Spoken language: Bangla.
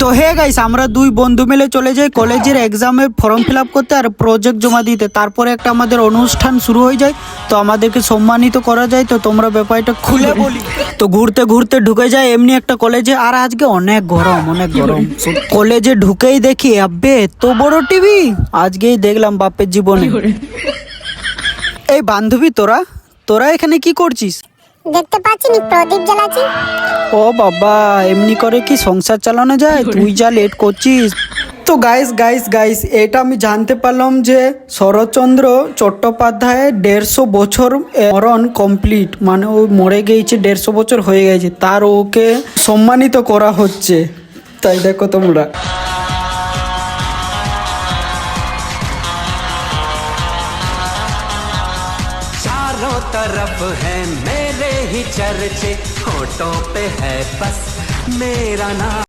তো হে গাইস, আমরা দুই বন্ধু মিলে চলে যাই কলেজের এক্সামের ফর্ম ফিল আপ করতে আর প্রজেক্ট জমা দিতে। তারপরে একটা আমাদের অনুষ্ঠান শুরু হয়ে যায়, তো আমাদেরকে সম্মানিত করা যায়। তো তোমরা ব্যাপারটা খুলে বলি। তো ঘুরতে ঘুরতে ঢুকে যায় এমনি একটা কলেজে, আর আজকে অনেক গরম অনেক গরম। কলেজে ঢুকেই দেখি আব্বে তো বড় টিভি, আজকেই দেখলাম বাপের জীবনে। এই বান্ধবী, তোরা তোরা এখানে কি করছিস? দেখতে পাচ্ছি নি প্রদীপ জ্বালাচ্ছি। ও বাবা, এমনি করে কি সংসার চালানো যায়? তুই যা লেট করছিস। তো গাইস গাইস গাইস, এটা আমি জানতে পারলাম যে শরৎচন্দ্র চট্টোপাধ্যায়ের 150 বছর মরণ কমপ্লিট, মানে ও মরে গিয়েছে, 150 বছর হয়ে গেছে, তার ওকে সম্মানিত করা হচ্ছে। তাই দেখো তোমরা। चारों तरफ है मेरे ही चर्चे, होठों पे है बस मेरा नाम।